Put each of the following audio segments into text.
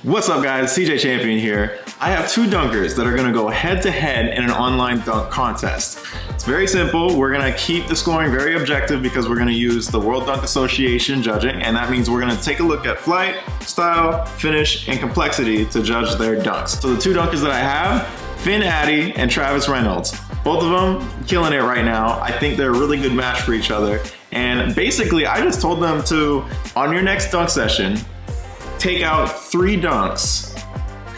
What's up guys, CJ Champion here. I have two dunkers that are gonna go head to head in an online dunk contest. It's very simple. We're gonna keep the scoring very objective because we're gonna use the World Dunk Association judging, and that means we're gonna take a look at flight, style, finish, and complexity to judge their dunks. So the two dunkers that I have, Finn Addy and Travis Reynolds. Both of them killing it right now. I think they're a really good match for each other. And basically, I just told them to, on your next dunk session, take out 3 dunks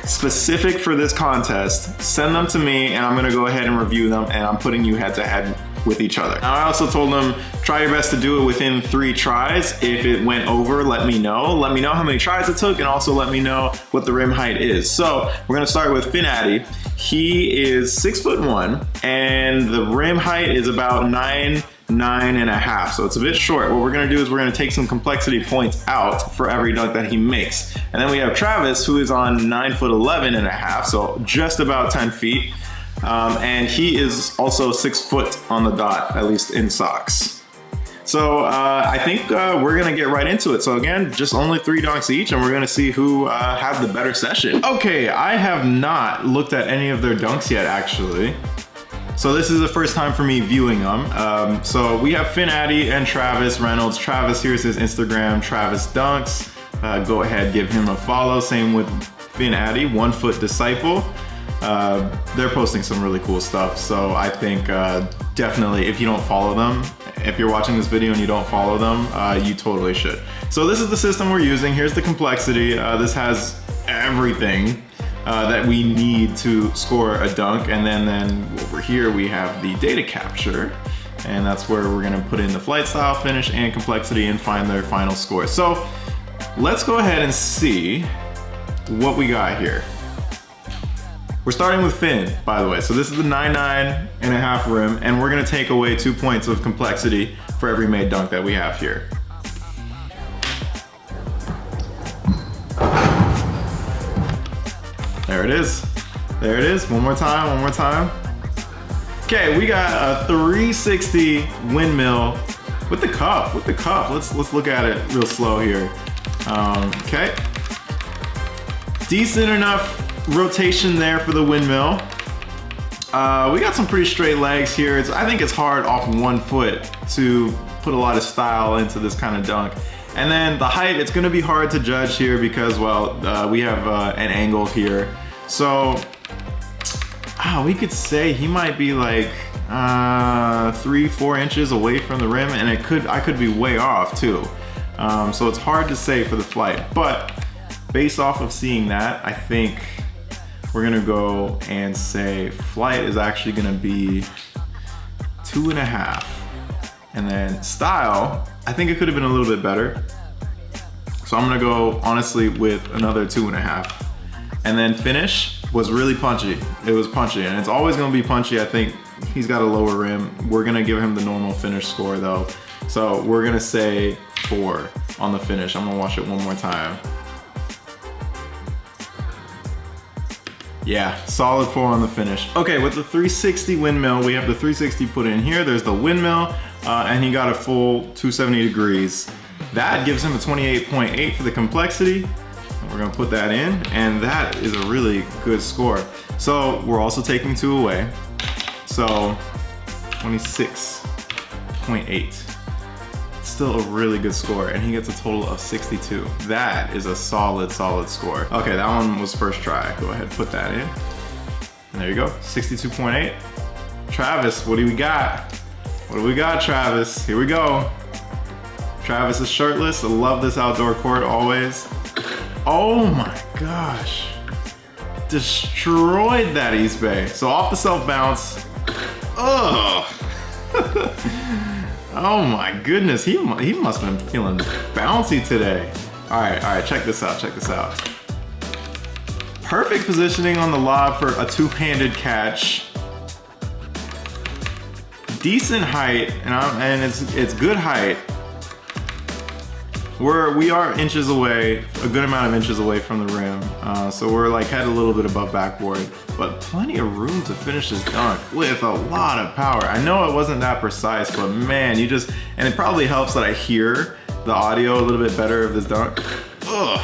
specific for this contest, send them to me, and I'm gonna go ahead and review them, and I'm putting you head to head with each other. Now, I also told them, try your best to do it within 3 tries. If it went over, let me know. Let me know how many tries it took, and also let me know what the rim height is. So we're gonna start with Finn Addy. He is 6'1", and the rim height is about 9.5, so it's a bit short. What we're gonna do is we're gonna take some complexity points out for every dunk that he makes. And then we have Travis, who is on 9'11.5", so just about 10 feet. And he is also 6 foot on the dot, at least in socks. So I think we're gonna get right into it. So again, just only 3 dunks each, and we're gonna see who had the better session. Okay, I have not looked at any of their dunks yet, actually. So this is the first time for me viewing them. So we have Finn Addy and Travis Reynolds. Travis, here's his Instagram, Travis Dunks. Go ahead, give him a follow. Same with Finn Addy, 1 Foot Disciple. They're posting some really cool stuff. So I think definitely, if you don't follow them, if you're watching this video and you don't follow them, you totally should. So this is the system we're using. Here's the complexity. This has everything that we need to score a dunk, and then over here we have the data capture, and that's where we're gonna put in the flight style, finish, and complexity and find their final score. So let's go ahead and see what we got here. We're starting with Finn, by the way. So this is the 9.5 rim, and we're gonna take away 2 points of complexity for every made dunk that we have here. There it is. There it is. One more time, one more time. Okay, we got a 360 windmill with the cuff, Let's look at it real slow here. Okay. Decent enough rotation there for the windmill. We got some pretty straight legs here. I think it's hard off 1 foot to put a lot of style into this kind of dunk. And then the height, it's gonna be hard to judge here because, well, we have an angle here. So, we could say he might be like 3-4 inches away from the rim, and I could be way off too. So it's hard to say for the flight, but based off of seeing that, I think we're gonna go and say flight is actually gonna be 2.5. And then style, I think it could have been a little bit better. So I'm gonna go, honestly, with another 2.5. And then finish was really punchy. It was punchy, and it's always gonna be punchy. I think he's got a lower rim. We're gonna give him the normal finish score though. So we're gonna say 4 on the finish. I'm gonna watch it one more time. Yeah, solid 4 on the finish. Okay, with the 360 windmill, we have the 360 put in here. There's the windmill, and he got a full 270 degrees. That gives him a 28.8 for the complexity. We're gonna put that in, and that is a really good score. So we're also taking 2 away. So 26.8. Still a really good score, and he gets a total of 62. That is a solid score. Okay, that one was first try. Go ahead, put that in. And there you go, 62.8. Travis, what do we got? What do we got, Travis? Here we go. Travis is shirtless. I love this outdoor court always. Oh my gosh. Destroyed that East Bay. So off the self bounce. Ugh. Oh my goodness, he must have been feeling bouncy today. All right, check this out. Perfect positioning on the lob for a 2-handed catch. Decent height, and it's good height. We are inches away, a good amount of inches away from the rim. So we're like head a little bit above backboard, but plenty of room to finish this dunk with a lot of power. I know it wasn't that precise, but man, and it probably helps that I hear the audio a little bit better of this dunk. Ugh.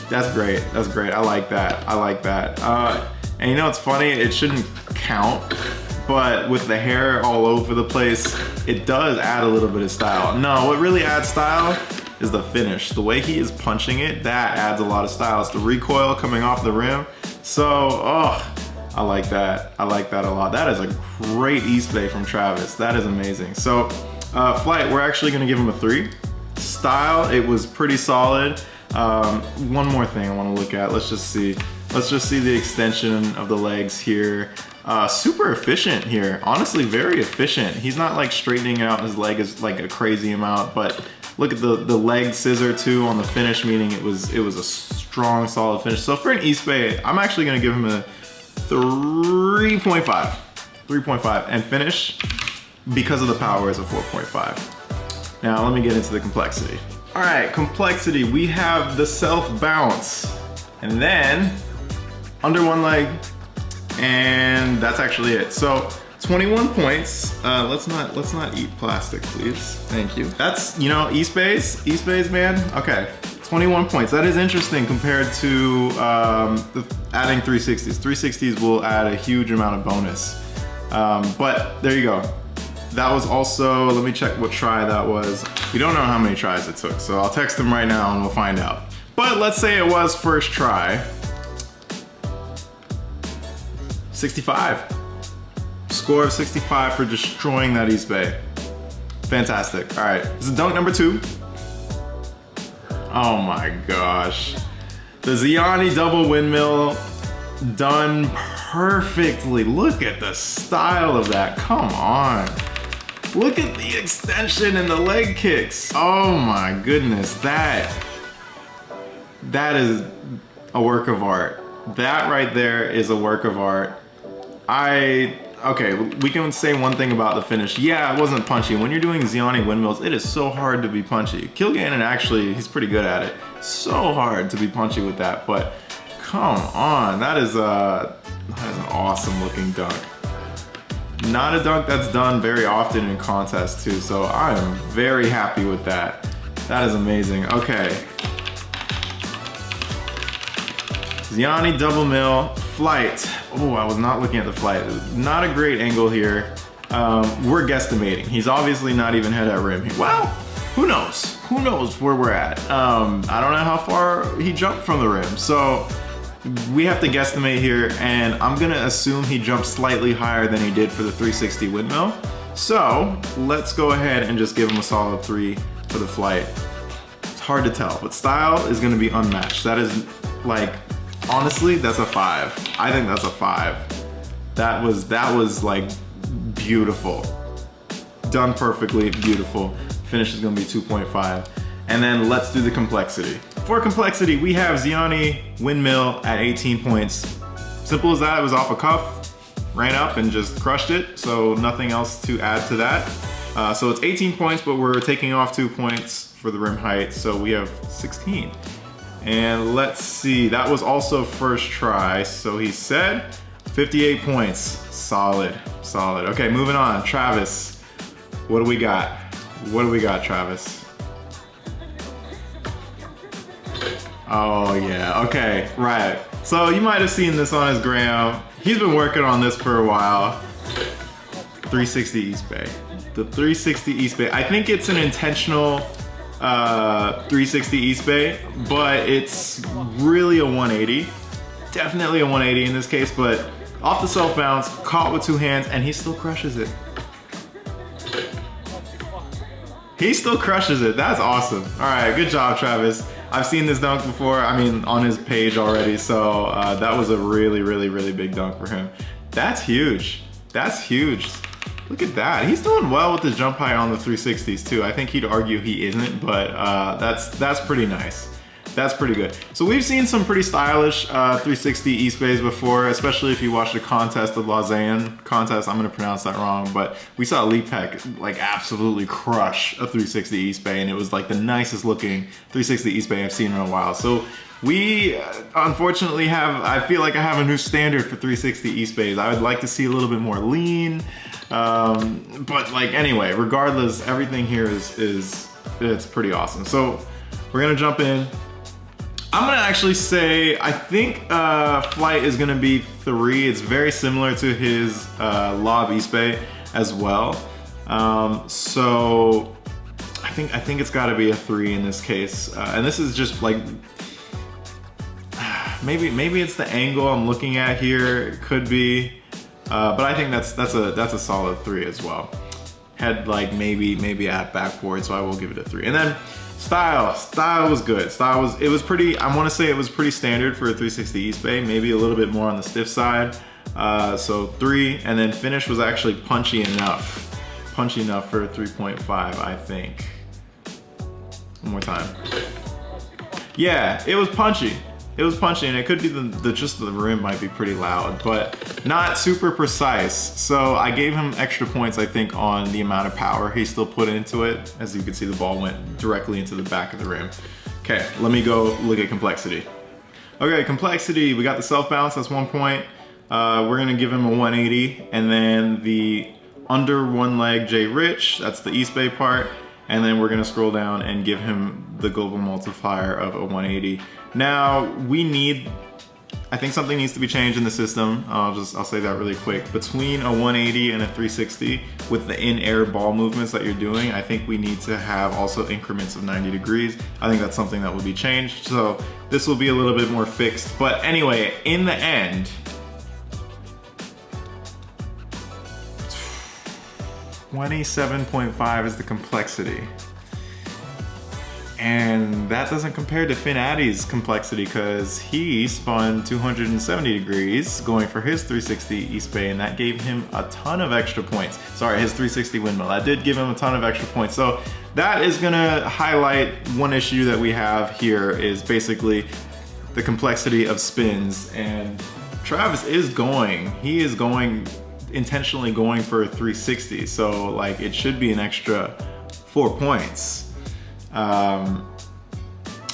That's great. That's great. I like that. I like that. And you know, it's funny, it shouldn't count, but with the hair all over the place, it does add a little bit of style. No, what really adds style is the finish. The way he is punching it, that adds a lot of style. It's the recoil coming off the rim. So, oh, I like that. I like that a lot. That is a great East Bay from Travis. That is amazing. So, flight, we're actually gonna give him a 3. Style, it was pretty solid. One more thing I wanna look at. Let's just see the extension of the legs here. Super efficient here. Honestly, very efficient. He's not like straightening out his leg is like a crazy amount, but look at the leg scissor too on the finish, meaning it was a strong, solid finish. So for an East Bay, I'm actually gonna give him a 3.5. 3.5, and finish, because of the power, is a 4.5. Now let me get into the complexity. All right, complexity, we have the self bounce, and then under one leg, and that's actually it. So 21 points. Let's not eat plastic, please. Thank you. That's, you know, East Bays, man. Okay, 21 points. That is interesting compared to adding 360s. 360s will add a huge amount of bonus. But there you go. That was also, let me check what try that was. We don't know how many tries it took, so I'll text him right now and we'll find out. But let's say it was first try. 65. Score of 65 for destroying that East Bay. Fantastic. All right, this is dunk number 2. Oh my gosh. The Ziani double windmill, done perfectly. Look at the style of that, come on. Look at the extension and the leg kicks. Oh my goodness, that is a work of art. That right there is a work of art. Okay, we can say one thing about the finish. Yeah, it wasn't punchy. When you're doing Ziani windmills, it is so hard to be punchy. Kilgannon actually, he's pretty good at it. So hard to be punchy with that, but come on, that is an awesome looking dunk. Not a dunk that's done very often in contests too, so I am very happy with that. That is amazing. Okay. Ziani double mill, flight. Oh, I was not looking at the flight. Not a great angle here. We're guesstimating. He's obviously not even head at rim. Well, who knows? Who knows where we're at? I don't know how far he jumped from the rim, so we have to guesstimate here, and I'm gonna assume he jumped slightly higher than he did for the 360 windmill. So let's go ahead and just give him a solid 3 for the flight. It's hard to tell, but style is gonna be unmatched. That is like, honestly, that's a 5. I think that's a 5. That was like beautiful. Done perfectly, beautiful. Finish is gonna be 2.5. And then let's do the complexity. For complexity, we have Ziani windmill at 18 points. Simple as that, it was off a cuff, ran up and just crushed it, so nothing else to add to that. So it's 18 points, but we're taking off 2 points for the rim height, so we have 16. And let's see, that was also first try, so he said 58 points. Solid, solid. Okay, moving on. Travis, what do we got? What do we got, Travis? Oh yeah, okay, right. So you might have seen this on his gram. He's been working on this for a while. 360 East Bay. The 360 East Bay. I think it's an intentional 360 East Bay, but it's really a 180. Definitely a 180 in this case, but off the self bounce, caught with 2 hands, and he still crushes it. He still crushes it. That's awesome. All right, good job, Travis. I've seen this dunk before, I mean, on his page already, so that was a really, really, really big dunk for him. That's huge. That's huge. Look at that. He's doing well with the jump height on the 360s too. I think he'd argue he isn't, but that's pretty nice. That's pretty good. So we've seen some pretty stylish 360 East Bays before, especially if you watch the contest, the Lausanne contest. I'm gonna pronounce that wrong, but we saw Lepek like absolutely crush a 360 East Bay, and it was like the nicest looking 360 East Bay I've seen in a while. So we unfortunately have, I feel like I have a new standard for 360 East Bays. I would like to see a little bit more lean, but like anyway, regardless, everything here is it's pretty awesome. So we're gonna jump in. I'm gonna actually say, I think Flight is gonna be 3. It's very similar to his Lob East Bay as well. So I think it's gotta be a 3 in this case. And this is just like, maybe it's the angle I'm looking at here. It could be, but I think that's a solid 3 as well. Head like maybe at backboard, so I will give it a 3. And then Style was good. It was pretty, I want to say it was pretty standard for a 360 East Bay, maybe a little bit more on the stiff side. So 3, and then finish was actually punchy enough for a 3.5, I think. One more time. Yeah, it was punchy. It was punchy, and it could be just the rim might be pretty loud, but not super precise. So I gave him extra points, I think, on the amount of power he still put into it. As you can see, the ball went directly into the back of the rim. Okay, let me go look at complexity. Okay, complexity, we got the self bounce, that's 1 point. We're gonna give him a 180, and then the under one leg J Rich, that's the East Bay part, and then we're gonna scroll down and give him the global multiplier of a 180. Now, I think something needs to be changed in the system. I'll say that really quick. Between a 180 and a 360, with the in-air ball movements that you're doing, I think we need to have also increments of 90 degrees. I think that's something that will be changed. So this will be a little bit more fixed. But anyway, in the end, 27.5 is the complexity. And that doesn't compare to Finn Addy's complexity, because he spun 270 degrees going for his 360 East Bay, and that gave him a ton of extra points. Sorry, his 360 windmill. That did give him a ton of extra points. So that is gonna highlight one issue that we have here, is basically the complexity of spins. And Travis is intentionally going for a 360. So like, it should be an extra 4 points.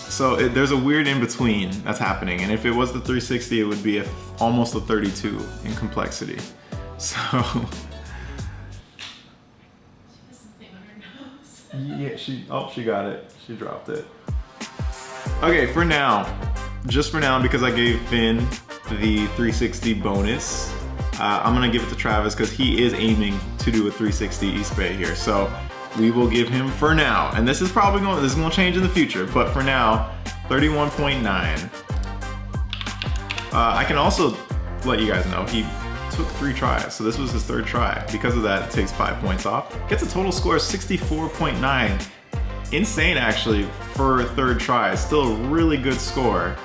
So there's a weird in between that's happening, and if it was the 360, it would be almost a 32 in complexity. So yeah, she got it. She dropped it. Okay, for now, just for now, because I gave Finn the 360 bonus, I'm gonna give it to Travis because he is aiming to do a 360 East Bay here. So we will give him, for now, and this is gonna change in the future, but for now, 31.9. I can also let you guys know, he took 3 tries, so this was his 3rd try. Because of that, it takes 5 points off. Gets a total score of 64.9. Insane, actually, for a 3rd try. Still a really good score.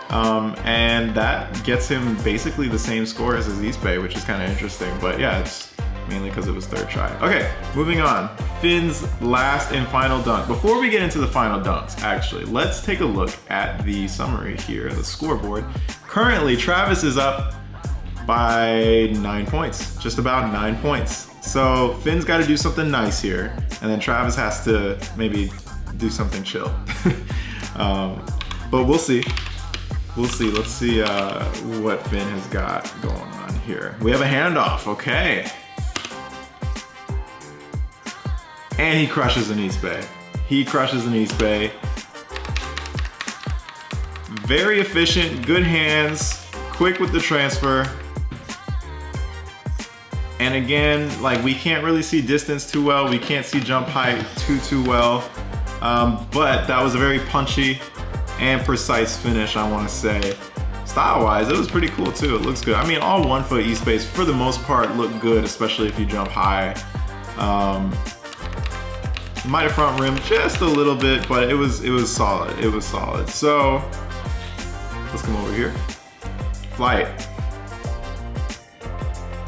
And that gets him basically the same score as his East Bay, which is kind of interesting, but yeah, it's mainly because it was 3rd try. Okay, moving on. Finn's last and final dunk. Before we get into the final dunks, actually, let's take a look at the summary here, the scoreboard. Currently, Travis is up by 9 points, just about 9 points. So Finn's got to do something nice here, and then Travis has to maybe do something chill. But we'll see. We'll see. Let's see what Finn has got going on here. We have a handoff. Okay. And he crushes an East Bay. He crushes an East Bay. Very efficient, good hands, quick with the transfer. And again, like, we can't really see distance too well. We can't see jump height too well. But that was a very punchy and precise finish, I want to say. Style-wise, it was pretty cool too. It looks good. I mean, all 1 foot East Bays for the most part look good, especially if you jump high. Might have front rim just a little bit, but it was solid. It was solid. So let's come over here. Flight.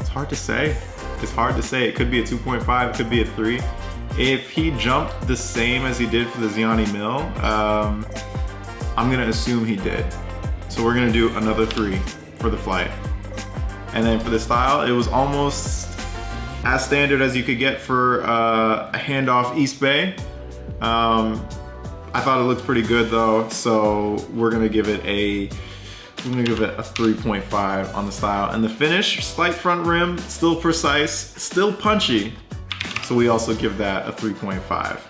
It's hard to say. It's hard to say. It could be a 2.5. It could be a 3. If he jumped the same as he did for the Ziani Mill, I'm gonna assume he did. So we're gonna do another 3 for the Flight. And then for the style, it was almost as standard as you could get for a handoff East Bay. I thought it looked pretty good though, so we're gonna give it a 3.5 on the style. And the finish, slight front rim, still precise, still punchy, so we also give that a 3.5.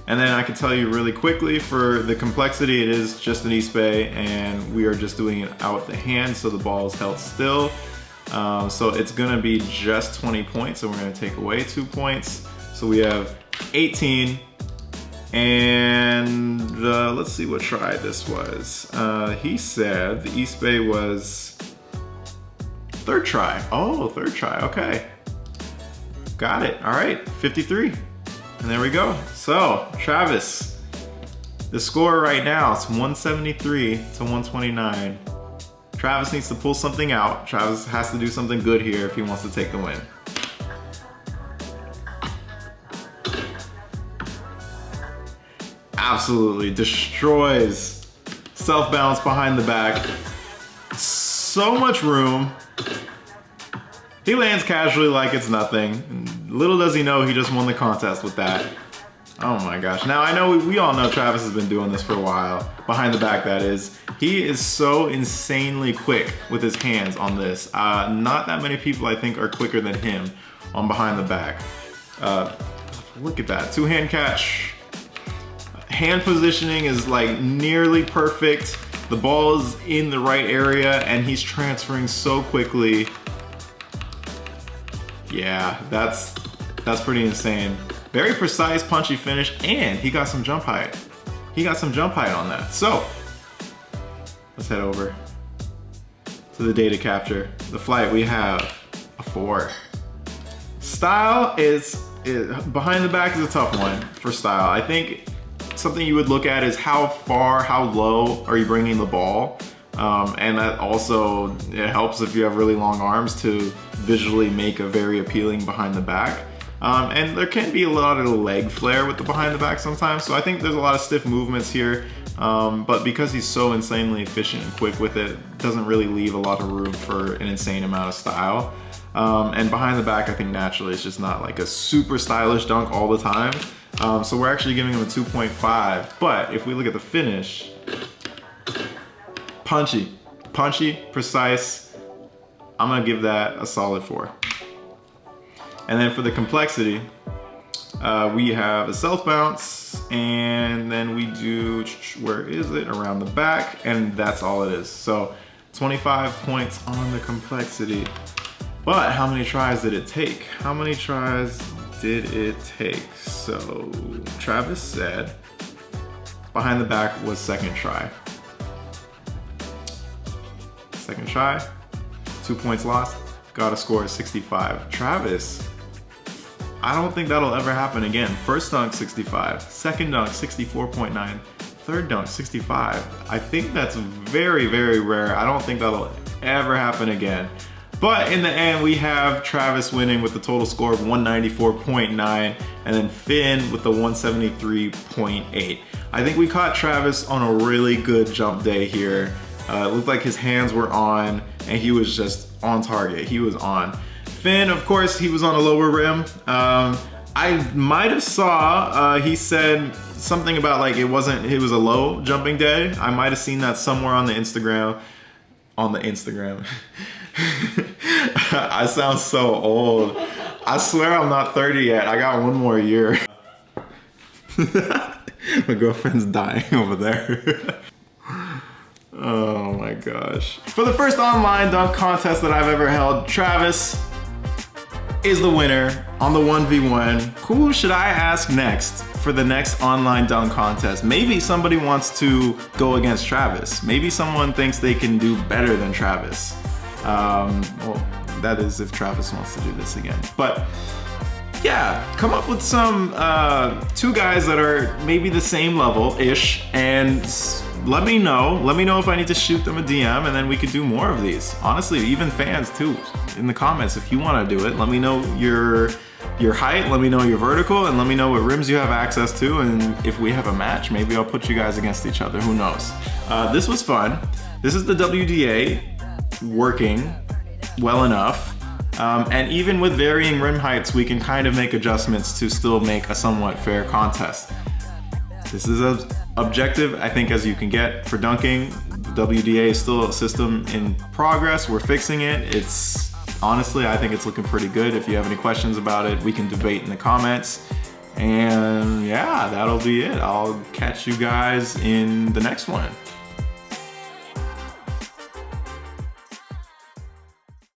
And then I can tell you really quickly for the complexity, it is just an East Bay, and we are just doing it out the hand, so the ball is held still. So it's gonna be just 20 points, and we're gonna take away 2 points. So we have 18, and let's see what try this was. He said the East Bay was third try. Oh, third try, okay. Got it, all right, 53. And there we go. So, Travis, the score right now is 173 to 129. Travis needs to pull something out. Travis has to do something good here if he wants to take the win. Absolutely destroys. Self-balance behind the back. So much room. He lands casually like it's nothing. Little does he know he just won the contest with that. Oh my gosh. Now I know we all know Travis has been doing this for a while. Behind the back, that is. He is so insanely quick with his hands on this. Not that many people I think are quicker than him on behind the back. Look at that, two-hand catch. Hand positioning is like nearly perfect. The ball is in the right area and he's transferring so quickly. Yeah, that's pretty insane. Very precise, punchy finish, and he got some jump height. He got some jump height on that. So, let's head over to the data capture. The flight, we have a 4. Style behind the back is a tough one for style. I think something you would look at is how far, how low are you bringing the ball? And that also, it helps if you have really long arms to visually make a very appealing behind the back. And there can be a lot of leg flare with the behind the back sometimes, so I think there's a lot of stiff movements here, but because he's so insanely efficient and quick with it doesn't really leave a lot of room for an insane amount of style. And behind the back, I think naturally it's just not like a super stylish dunk all the time, so we're actually giving him a 2.5, but if we look at the finish, punchy, precise, I'm gonna give that a solid 4. And then for the complexity, we have a self bounce, and then we do, where is it? Around the back, and that's all it is. So 25 points on the complexity. But how many tries did it take? How many tries did it take? So Travis said behind the back was second try. Second try, 2 points lost, got a score of 65. Travis, I don't think that'll ever happen again. First dunk, 65. Second dunk, 64.9. Third dunk, 65. I think that's very, very rare. I don't think that'll ever happen again. But in the end, we have Travis winning with the total score of 194.9, and then Finn with the 173.8. I think we caught Travis on a really good jump day here. It looked like his hands were on, and he was just on target. He was on. Finn, of course, he was on a lower rim. I might have saw, he said something about like it was a low jumping day. I might have seen that somewhere on the Instagram. I sound so old. I swear I'm not 30 yet. I got one more year. My girlfriend's dying over there. Oh my gosh. For the first online dunk contest that I've ever held, Travis is the winner on the 1v1. Who should I ask next for the next online dunk contest? Maybe somebody wants to go against Travis. Maybe someone thinks they can do better than Travis. Well, that is if Travis wants to do this again. But yeah, come up with some two guys that are maybe the same level-ish, and let me know. Let me know if I need to shoot them a DM, and then we could do more of these. Honestly, even fans too, in the comments, if you want to do it, let me know your height, let me know your vertical, and let me know what rims you have access to, and if we have a match, maybe I'll put you guys against each other, who knows. This was fun. This is the WDA working well enough, and even with varying rim heights, we can kind of make adjustments to still make a somewhat fair contest. This is as objective, I think, as you can get for dunking. The WDA is still a system in progress. We're fixing it. It's honestly, I think it's looking pretty good. If you have any questions about it, we can debate in the comments. And yeah, that'll be it. I'll catch you guys in the next one.